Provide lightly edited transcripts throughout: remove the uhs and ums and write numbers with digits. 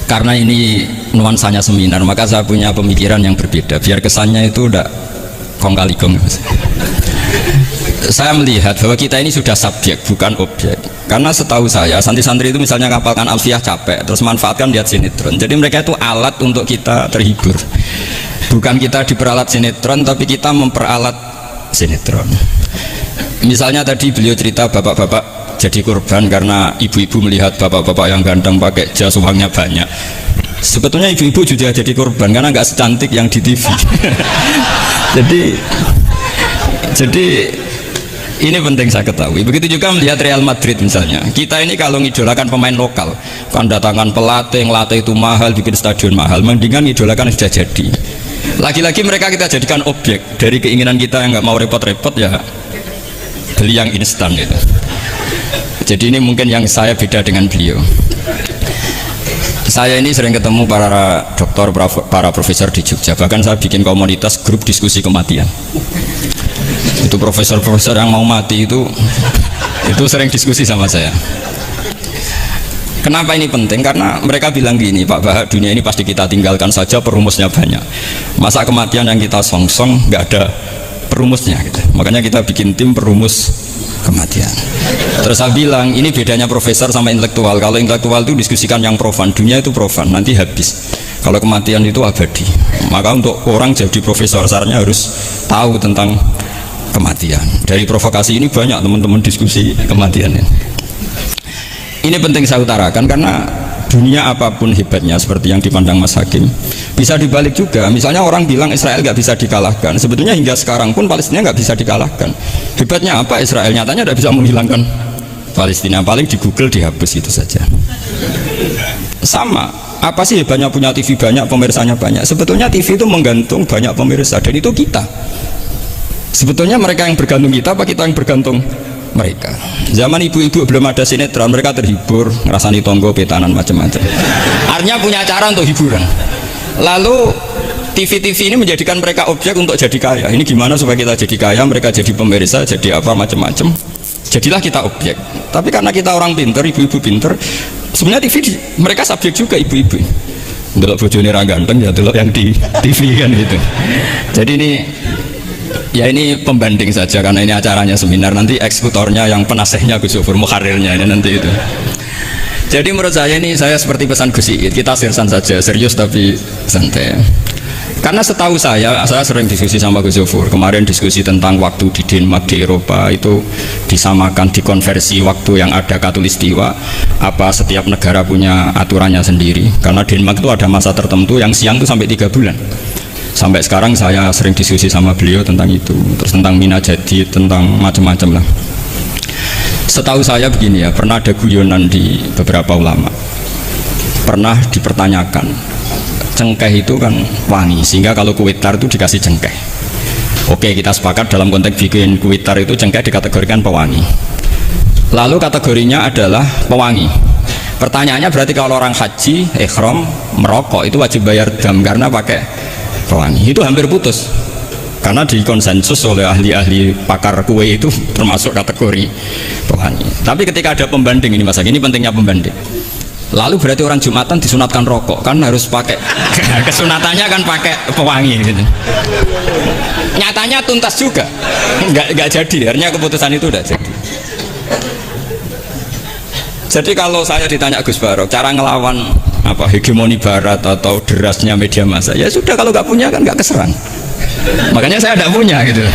Karena ini nuansanya seminar, maka saya punya pemikiran yang berbeda biar kesannya itu udah kong kali kong. Saya melihat bahwa kita ini sudah subjek bukan objek. Karena setahu saya santri-santri itu misalnya ngapalkan alfiah capek terus manfaatkan lihat sinetron. Jadi mereka itu alat untuk kita terhibur. Bukan kita diperalat sinetron, tapi kita memperalat sinetron. Misalnya tadi beliau cerita bapak-bapak jadi korban karena ibu-ibu melihat bapak-bapak yang ganteng pakai jas uangnya banyak. Sebetulnya ibu-ibu juga jadi korban karena nggak secantik yang di TV. jadi ini penting saya ketahui. Begitu juga melihat Real Madrid misalnya. Kita ini kalau ngidolakan pemain lokal, kan datangkan pelatih, ngelatih itu mahal, bikin stadion mahal. Mendingan ngidolakan sudah jadi. Lagi-lagi mereka kita jadikan objek dari keinginan kita yang nggak mau repot-repot ya beli yang instan gitu. Jadi ini mungkin yang saya beda dengan beliau. Saya ini sering ketemu para dokter, para profesor di Jogja. Bahkan saya bikin komunitas grup diskusi kematian. Itu profesor-profesor yang mau mati itu sering diskusi sama saya. Kenapa ini penting? Karena mereka bilang gini, Pak Bahak, dunia ini pasti kita tinggalkan saja, perumusnya banyak. Masa kematian yang kita songsong nggak ada perumusnya gitu. Makanya kita bikin tim perumus kematian. Terus saya bilang ini bedanya profesor sama intelektual. Kalau intelektual itu diskusikan yang profan, dunia itu profan, nanti habis. Kalau kematian itu abadi. Maka untuk orang jadi profesor syaratnya harus tahu tentang kematian. Dari provokasi ini banyak teman-teman diskusi kematian. Ini penting saya utarakan karena dunia apapun hebatnya seperti yang dipandang Mas Hakim bisa dibalik juga. Misalnya orang bilang Israel nggak bisa dikalahkan, sebetulnya hingga sekarang pun Palestina nggak bisa dikalahkan. Hebatnya apa Israel? Nyatanya tidak bisa menghilangkan Palestina, paling di Google dihapus itu saja. Sama, apa sih hebatnya punya TV banyak, pemirsanya banyak? Sebetulnya TV itu menggantung banyak pemirsa dan itu kita. Sebetulnya mereka yang bergantung kita apa kita yang bergantung mereka? Zaman ibu-ibu belum ada sinetron, mereka terhibur ngerasani tonggo, petanan, macam-macam. Artinya punya cara untuk hiburan. Lalu TV-TV ini menjadikan mereka objek untuk jadi kaya. Ini gimana supaya kita jadi kaya, mereka jadi pemirsa, jadi apa macam-macam. Jadilah kita objek. Tapi karena kita orang pinter, ibu-ibu pinter, sebenarnya TV mereka subjek juga ibu-ibu. Delok bojone ra ganteng ya delok yang di TV kan gitu. Jadi ini ya ini pembanding saja karena ini acaranya seminar, nanti eksekutornya yang penasehnya Gus Yofur, muharirnya ini nanti itu. Jadi menurut saya ini saya seperti pesan Gus Iid, kita sirsan saja, serius tapi santai. Karena setahu saya sering diskusi sama Gus Yofur. Kemarin diskusi tentang waktu di Denmark, di Eropa itu disamakan, dikonversi waktu yang ada katulistiwa. Apa setiap negara punya aturannya sendiri? Karena Denmark itu ada masa tertentu yang siang itu sampai 3 bulan. Sampai sekarang saya sering diskusi sama beliau tentang itu, terus tentang mina jadi, tentang macam-macam lah. Setahu saya begini ya, pernah ada guyonan di beberapa ulama, pernah dipertanyakan cengkeh itu kan wangi, sehingga kalau kue tar itu dikasih cengkeh. Oke, kita sepakat dalam konteks bikin kue tar itu cengkeh dikategorikan pewangi. Lalu kategorinya adalah pewangi. Pertanyaannya berarti kalau orang haji, ihram, merokok itu wajib bayar dam karena pakai pewangi. Itu hampir putus karena dikonsensus oleh ahli-ahli pakar kue itu termasuk kategori pewangi. Tapi ketika ada pembanding ini Mas, ini pentingnya pembanding. Lalu berarti orang Jumatan disunatkan rokok kan harus pakai kesunatannya kan pakai pewangi gitu. Nyatanya tuntas juga nggak jadi, akhirnya keputusan itu udah jadi. Jadi kalau saya ditanya Gus Barok cara ngelawan apa hegemoni barat atau derasnya media massa, ya sudah kalau nggak punya kan nggak keserang. Makanya saya tidak punya gitu.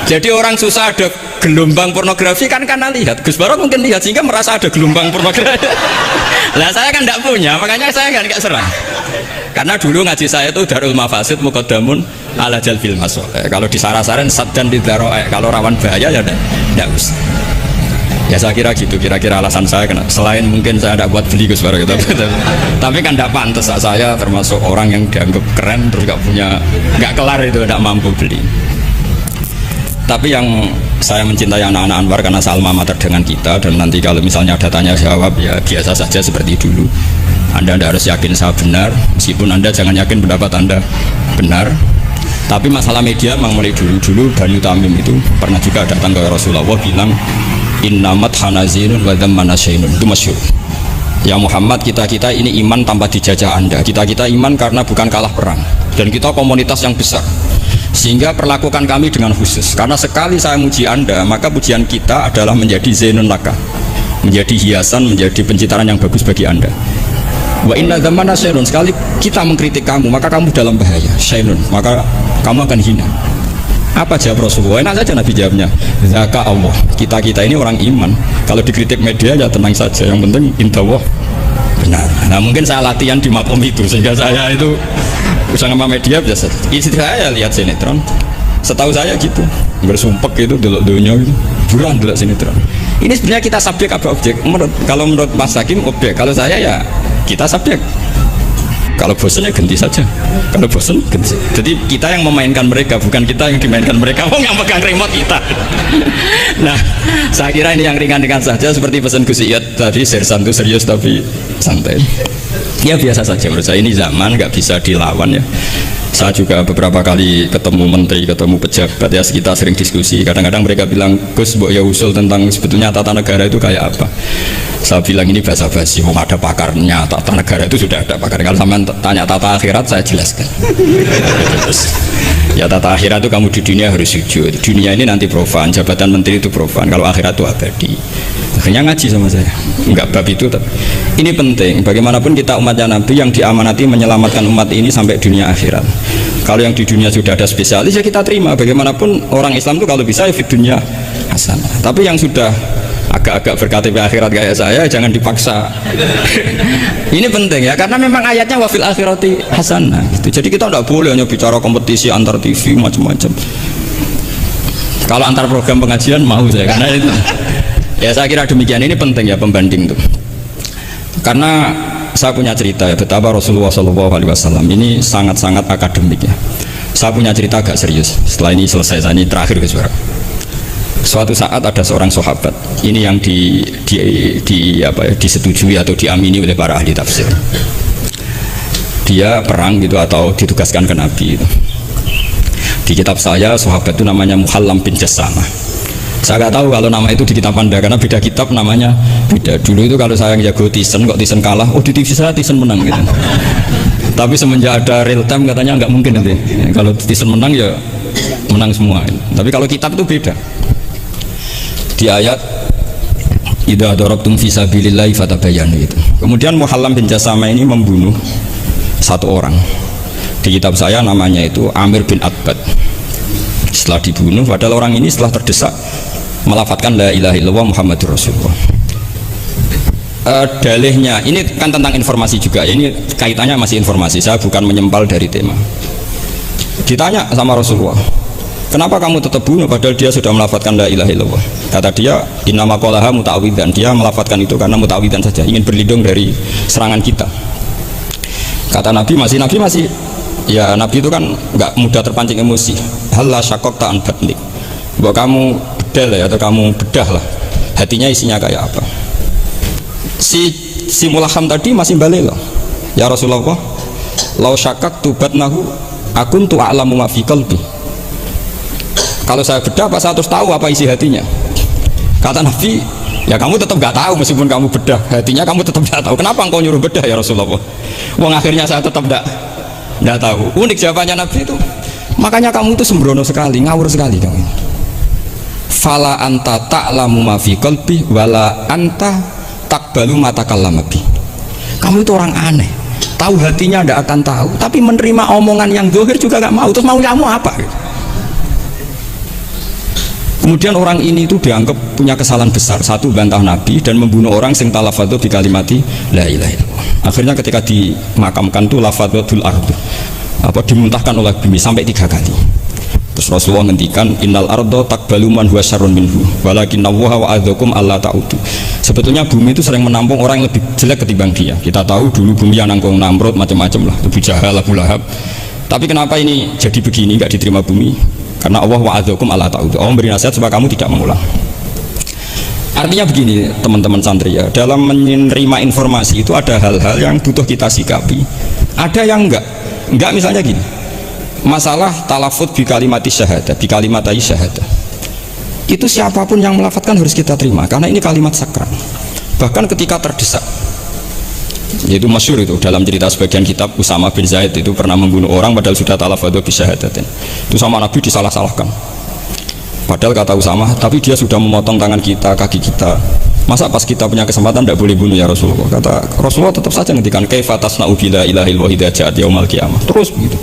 Jadi orang susah ada gelombang pornografi kan karena lihat. Gus Barok mungkin lihat sehingga merasa ada gelombang pornografi. Lah saya kan tidak punya, makanya saya nggak serang. Karena dulu ngaji saya itu Darul Mafasid Muqaddamun ala Jalbil Masoleh. Kalau disara-saran saddan lidharo'e, kalau rawan bahaya ya tidak usah. Ya saya kira gitu, kira-kira alasan saya kena. Selain mungkin saya tidak buat beli Gus Barok, tapi kan tidak pantas. Saya termasuk orang yang dianggap keren terus nggak kelar itu, tidak mampu beli. Tapi yang saya mencintai anak-anak Anwar karena Salma mater dengan kita, dan nanti kalau misalnya ada tanya jawab ya biasa saja seperti dulu. Anda tidak harus yakin saya benar, meskipun Anda jangan yakin pendapat Anda benar. Tapi masalah media memang mulai dulu Banu Tamim itu pernah juga datang ke Rasulullah bilang innamat hanazinun wa dhamman asyainun, itu masyhur. Ya Muhammad, kita ini iman tanpa dijajah Anda. Kita iman karena bukan kalah perang. Dan kita komunitas yang besar. Sehingga perlakukan kami dengan khusus. Karena sekali saya muji Anda, maka pujian kita adalah menjadi zainun laka, menjadi hiasan, menjadi pencitraan yang bagus bagi Anda. Wa inna dzamana syairun, sekali kita mengkritik kamu, maka kamu dalam bahaya. Syairun, maka kamu akan hina. Apa jawab Rasulullah? Enak saja Nabi jawabnya, zaka Allah, kita ini orang iman. Kalau dikritik media ya tenang saja, yang penting intawah benar. Nah mungkin saya latihan di makom itu, sehingga saya itu sama media biasa. Istri saya lihat sinetron, setahu saya gitu, bersumpek itu delok dunia gitu, buruan delok sinetron. Ini sebenarnya kita subjek apa objek? Kalau menurut Mas Hakim objek, kalau saya ya kita subjek. Kalau bosan ya ganti saja. Kalau bosan ganti. Jadi kita yang memainkan mereka, bukan kita yang dimainkan mereka. Oh, yang pegang remote kita. Nah, saya kira ini yang ringan-ringan saja, seperti pesan Gus Iyad tadi, sersan itu serius tapi santai. Ya biasa saja menurut saya, ini zaman nggak bisa dilawan ya. Saya juga beberapa kali ketemu menteri, ketemu pejabat ya, kita sering diskusi. Kadang-kadang mereka bilang, Gus, mbok ya usul tentang sebetulnya tata negara itu kayak apa. Saya bilang ini basa-basi, mau ada pakarnya. Tata negara itu sudah ada pakar. Kalau sama tanya tata akhirat, saya jelaskan. Ya tata akhirat itu kamu di dunia harus sujud. Dunia ini nanti profan, jabatan menteri itu profan. Kalau akhirat itu abadi. Akhirnya ngaji sama saya. Enggak bab itu. Ini penting. Bagaimanapun kita umatnya Nabi yang diamanati menyelamatkan umat ini sampai dunia akhirat. Kalau yang di dunia sudah ada spesialis ya kita terima. Bagaimanapun orang Islam itu kalau bisa ya fit dunia hasanah. Tapi yang sudah agak-agak berKTP akhirat kayak saya jangan dipaksa. Ini penting ya, karena memang ayatnya wafil akhirati hasanah gitu. Jadi kita tidak boleh hanya bicara kompetisi antar TV macam-macam. Kalau antar program pengajian mau saya, karena itu ya saya kira demikian. Ini penting ya pembanding tuh, karena saya punya cerita ya betapa Rasulullah SAW ini sangat-sangat akademik ya. Saya punya cerita agak serius. Setelah ini selesai, saya ini terakhir ke suara. Suatu saat ada seorang sahabat, ini yang disetujui atau diamini oleh para ahli tafsir. Dia perang gitu atau ditugaskan ke Nabi. Di kitab saya sahabat itu namanya Muhallam bin Jassamah. Saya nggak tahu kalau nama itu di kitab Anda karena beda kitab namanya beda. Dulu itu kalau saya jago Tyson, kok Tyson kalah, oh di TV saya Tyson menang gitu. Tapi semenjak ada real time katanya nggak mungkin nanti. Kalau Tyson menang ya menang semua. Tapi kalau kitab itu beda. Di ayat idza darabtum fi sabilillahi fatabayyanu itu. Kemudian Muhallam bin Jassamah ini membunuh satu orang. Di kitab saya namanya itu Amir bin Atbad. Setelah dibunuh, padahal orang ini setelah terdesak melafadzkan la ilaha illallah Muhammadur Rasulullah. Dalihnya ini kan tentang informasi juga. Ini kaitannya masih informasi. Saya bukan menyempal dari tema. Ditanya sama Rasulullah, kenapa kamu tetap bunuh padahal dia sudah melafadzkan la ilaha illallah? Kata dia, innama qalaha muta'awidzan. Dia melafadzkan itu karena muta'awidzan saja, ingin berlindung dari serangan kita. Kata Nabi masih ya Nabi itu kan nggak mudah terpancing emosi. Halla syaqaqta an batnik. Bahwa kamu bedal ya, atau kamu bedah lah hatinya isinya kayak apa. Si Mulaham tadi masih balik loh. Ya Rasulullah, lau syaqaqtu batnahu akuntu a'lamu ma fi qalbi. Kalau saya bedah apa saya terus tahu apa isi hatinya? Kata Nabi, ya kamu tetap nggak tahu meskipun kamu bedah hatinya, kamu tetap nggak tahu. Kenapa engkau nyuruh bedah ya Rasulullah? Wong akhirnya saya tetap nggak tahu. Unik jawabannya Nabi itu. Makanya kamu itu sembrono sekali, ngawur sekali kamu. Fala anta ta'lamu ma fi qalbi wala anta taqbalu ma takallama bi. Kamu itu orang aneh. Tahu hatinya nggak akan tahu, tapi menerima omongan yang zahir juga nggak mau. Terus mau kamu apa? Kemudian orang ini itu dianggap punya kesalahan besar. Satu, bantah Nabi dan membunuh orang sing talafadhu bi kalimati la ilaha illallah. Akhirnya ketika dimakamkan tuh lafadhul ardu, dimuntahkan oleh bumi sampai 3 kali. Terus Rasulullah ngendikan innal ardo takbalu man huwa syarrun minhu walakinnallaha wa'adzakum alla ta'udu. Sebetulnya bumi itu sering menampung orang yang lebih jelek ketimbang dia. Kita tahu dulu bumi yang nanggung Namrud macam-macam lah, Abu Jahal, Abu Lahab. Tapi kenapa ini jadi begini, nggak diterima bumi? Karena Allah wa'adzakum alla ta'udu. Allah memberi nasihat supaya kamu tidak mengulang. Artinya begini teman-teman santri ya, dalam menerima informasi itu ada hal-hal yang butuh kita sikapi, ada yang enggak misalnya gini, masalah talafut bi kalimati syahadah, bi kalimatai syahadah, itu siapapun yang melafadzkan harus kita terima karena ini kalimat sakral. Bahkan ketika terdesak, Yaitu masyhur itu dalam cerita sebagian kitab, Usama bin Zaid itu pernah membunuh orang padahal sudah talafadhu bisyahadatin. Itu sama Nabi disalah-salahkan. Padahal kata Usama, tapi dia sudah memotong tangan kita, kaki kita. Masa pas kita punya kesempatan tidak boleh bunuh ya Rasulullah? Kata Rasulullah tetap saja ngendikan kaifa tasna'u bila ilahil wahid ja'at yaumal qiyamah. Terus begitu.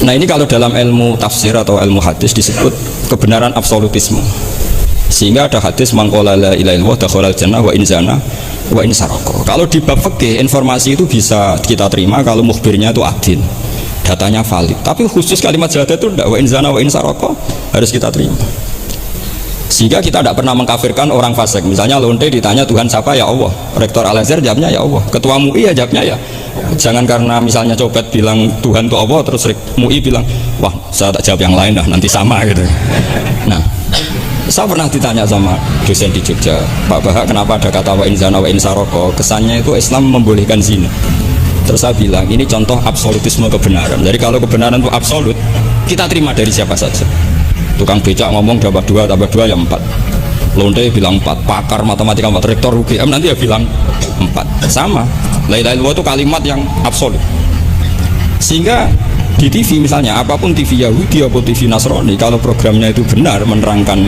Nah ini kalau dalam ilmu tafsir atau ilmu hadis disebut kebenaran absolutisme. Sehingga ada hadis mangqala la ilaha illallah dakhalal jannah wa in zana wa in sarqa. Kalau di bab fikih informasi itu bisa kita terima kalau mukhbirnya itu adil, datanya valid. Tapi khusus kalimat syahadat itu tidak, wa in zana wa in sarqa harus kita terima. Sehingga kita tidak pernah mengkafirkan orang fasik. Misalnya lonte ditanya Tuhan siapa, ya Allah. Rektor Al-Azhar jawabnya ya Allah. Ketua MUI ya jawabnya ya. Jangan karena misalnya copet bilang Tuhan itu Allah terus MUI bilang wah saya tak jawab yang lain dah nanti sama gitu. Nah, saya pernah ditanya sama dosen di Jogja, Pak Bahak kenapa ada kata wa in zana wa in sarqa? Kesannya itu Islam membolehkan zina. Terus saya bilang ini contoh absolutisme kebenaran. Jadi kalau kebenaran itu absolut, kita terima dari siapa saja. Tukang becak ngomong tambah 2 tambah 2 ya 4. Lonte bilang 4, pakar matematika 4, rektor UGM nanti ya bilang 4. Sama. La ilaha illallah itu kalimat yang absolut. Sehingga di TV misalnya, apapun TV Yahudi atau TV Nasrani, kalau programnya itu benar menerangkan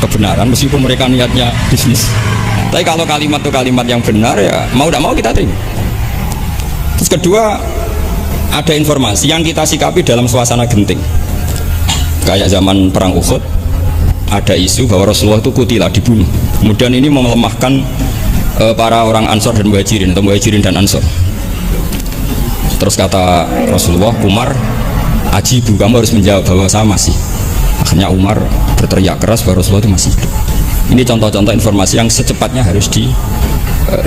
kebenaran, meskipun mereka niatnya bisnis, tapi kalau kalimat itu kalimat yang benar ya mau tidak mau kita terima. Terus kedua, ada informasi yang kita sikapi dalam suasana genting. Kayak zaman perang Uhud, ada isu bahwa Rasulullah itu kutilah, dibunuh. Kemudian ini melemahkan para orang Ansor dan Muhajirin, atau Muhajirin dan Ansor. Terus kata Rasulullah, Umar, ajibu, kamu harus menjawab bahwa saya masih. Akhirnya Umar berteriak keras bahwa Rasulullah itu masih hidup. Ini contoh-contoh informasi yang secepatnya harus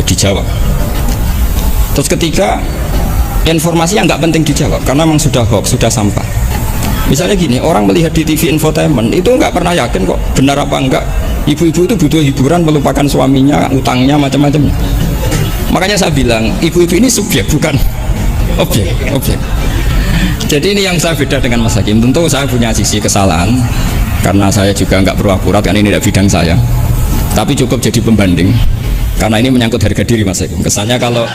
dijawab. Terus ketiga, informasi yang nggak penting dijawab karena memang sudah hoax, sudah sampah. Misalnya gini, orang melihat di TV infotainment itu nggak pernah yakin kok benar apa enggak. Ibu-ibu itu butuh hiburan, melupakan suaminya, utangnya, macam-macamnya. Makanya saya bilang, ibu-ibu ini subjek bukan objek. Jadi ini yang saya beda dengan Mas Hakim. Tentu saya punya sisi kesalahan karena saya juga nggak perlu akurat, karena ini tidak bidang saya. Tapi cukup jadi pembanding karena ini menyangkut harga diri Mas Hakim. Kesannya kalau